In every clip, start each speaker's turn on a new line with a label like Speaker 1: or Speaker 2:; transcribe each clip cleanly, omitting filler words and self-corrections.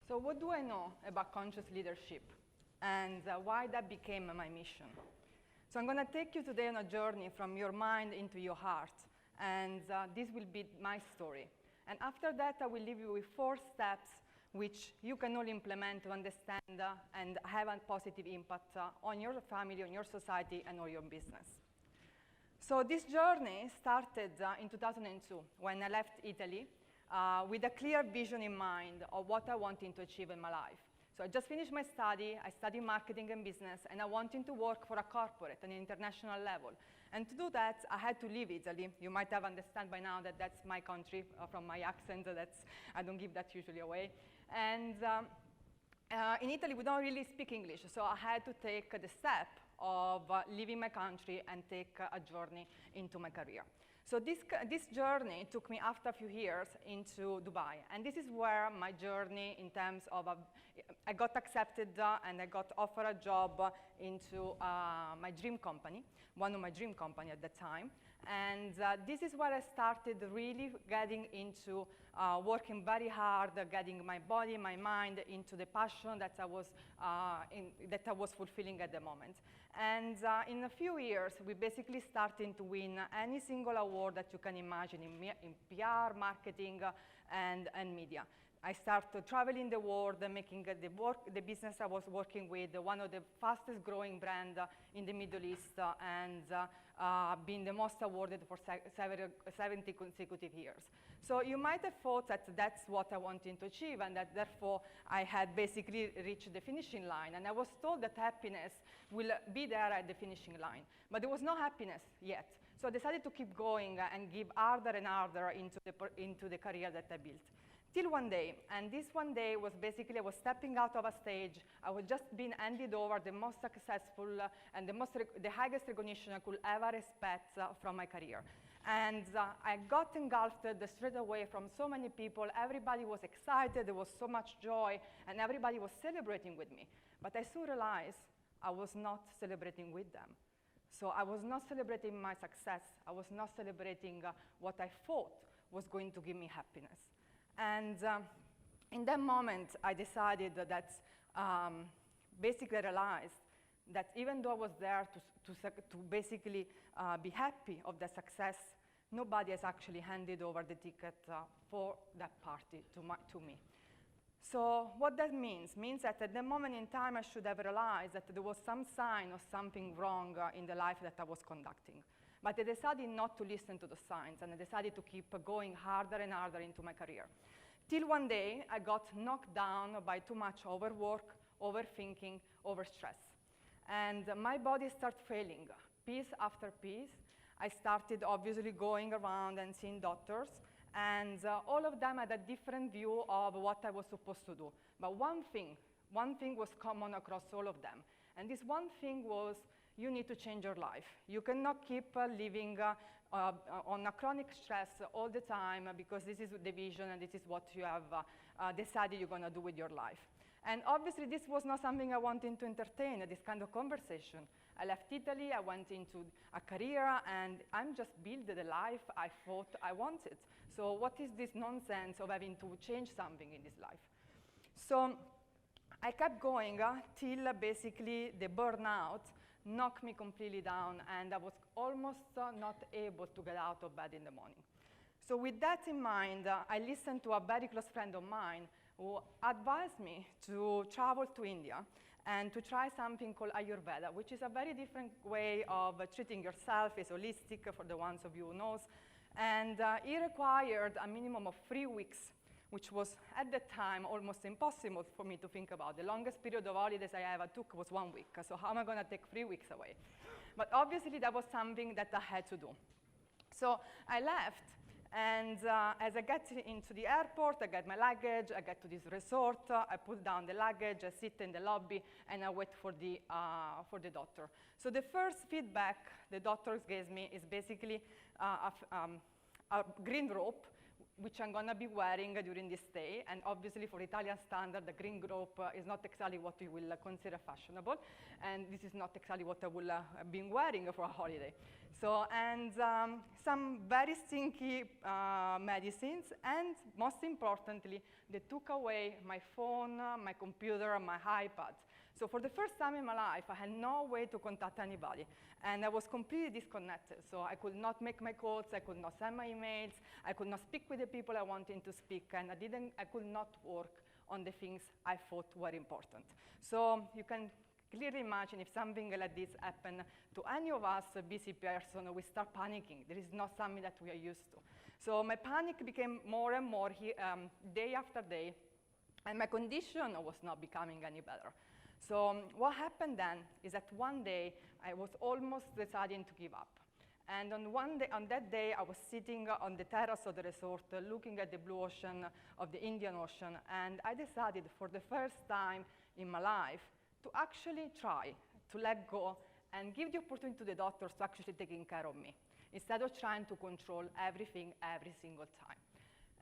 Speaker 1: So what do I know about conscious leadership and why that became my mission? So I'm going to take you today on a journey from your mind into your heart, and this will be my story. And after that, I will leave you with 4 steps which you can all implement to understand and have a positive impact on your family, on your society, and on your business. So this journey started in 2002 when I left Italy with a clear vision in mind of what I wanted to achieve in my life. So I just finished my study, I studied marketing and business, and I wanted to work for a corporate on an international level. And to do that, I had to leave Italy. You might have understood by now that that's my country from my accent. I don't give that usually away. And in Italy, we don't really speak English, so I had to take the step of leaving my country and take a journey into my career. So this journey took me after a few years into Dubai, and this is where my journey in terms of, I got accepted and I got offered a job into my dream company, one of my dream company at the time. And this is where I started really getting into working very hard, getting my body, my mind into the passion that I was fulfilling at the moment. And in a few years, we basically started to win any single award that you can imagine in PR, marketing, and media. I started traveling the world, making the business I was working with one of the fastest growing brands in the Middle East, and being the most awarded for 70 consecutive years. So you might have thought that that's what I wanted to achieve, and that therefore I had basically reached the finishing line. And I was told that happiness will be there at the finishing line. But there was no happiness yet. So I decided to keep going and give harder and harder into the career that I built. Till one day, and this one day was basically, I was stepping out of a stage, I was just being handed over the most successful and the highest recognition I could ever expect from my career. And I got engulfed straight away from so many people. Everybody was excited, there was so much joy, and everybody was celebrating with me. But I soon realized I was not celebrating with them. So I was not celebrating my success. I was not celebrating what I thought was going to give me happiness. And in that moment, I decided that basically I realized that even though I was there to basically be happy of the success, nobody has actually handed over the ticket for that party to me. So what that means that at the moment in time, I should have realized that there was some sign of something wrong in the life that I was conducting. But I decided not to listen to the signs, and I decided to keep going harder and harder into my career. Till one day, I got knocked down by too much overwork, overthinking, overstress. And my body started failing, piece after piece. I started obviously going around and seeing doctors, and all of them had a different view of what I was supposed to do. But one thing was common across all of them. And this one thing was, you need to change your life. You cannot keep living on a chronic stress all the time, because this is the vision and this is what you have decided you're going to do with your life. And obviously, this was not something I wanted to entertain, this kind of conversation. I left Italy, I went into a career, and I'm just building the life I thought I wanted. So what is this nonsense of having to change something in this life? So I kept going till basically the burnout knocked me completely down, and I was almost not able to get out of bed in the morning. So with that in mind, I listened to a very close friend of mine who advised me to travel to India and to try something called Ayurveda, which is a very different way of treating yourself. It's holistic for the ones of you who knows. And it required a minimum of 3 weeks, which was at the time almost impossible for me to think about. The longest period of holidays I ever took was 1 week. So how am I going to take 3 weeks away? But obviously, that was something that I had to do. So I left. And as I get into the airport, I get my luggage, I get to this resort, I put down the luggage, I sit in the lobby, and I wait for the doctor. So the first feedback the doctor gives me is basically a green rope which I'm gonna be wearing during this day. And obviously for Italian standard, the green group is not exactly what you will consider fashionable. And this is not exactly what I will have been wearing for a holiday. So, and some very stinky medicines, and most importantly, they took away my phone, my computer, my iPad. So for the first time in my life, I had no way to contact anybody. And I was completely disconnected. So I could not make my calls, I could not send my emails, I could not speak with the people I wanted to speak, and I could not work on the things I thought were important. So you can clearly imagine if something like this happened to any of us, a busy person, we start panicking. There is not something that we are used to. So my panic became more and more day after day, and my condition was not becoming any better. So what happened then is that one day I was almost deciding to give up. And on that day, I was sitting on the terrace of the resort, looking at the blue ocean of the Indian Ocean, and I decided for the first time in my life to actually try to let go and give the opportunity to the doctors to actually taking care of me, instead of trying to control everything every single time.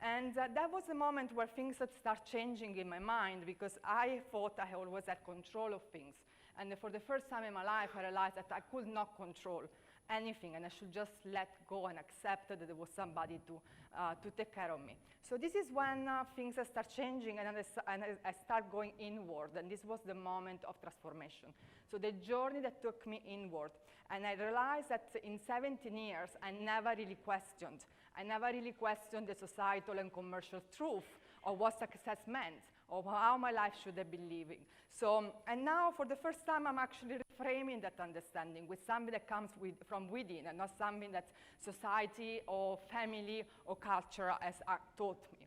Speaker 1: And that was the moment where things had started changing in my mind, because I thought I always had control of things. And for the first time in my life, I realized that I could not control anything, and I should just let go and accept that there was somebody to take care of me. So this is when things start changing, and I start going inward, and this was the moment of transformation. So the journey that took me inward, and I realized that in 17 years, I never really questioned the societal and commercial truth of what success meant, of how my life should have been living. So, and now for the first time, I'm actually reframing that understanding with something that comes from within, and not something that society or family or culture has taught me.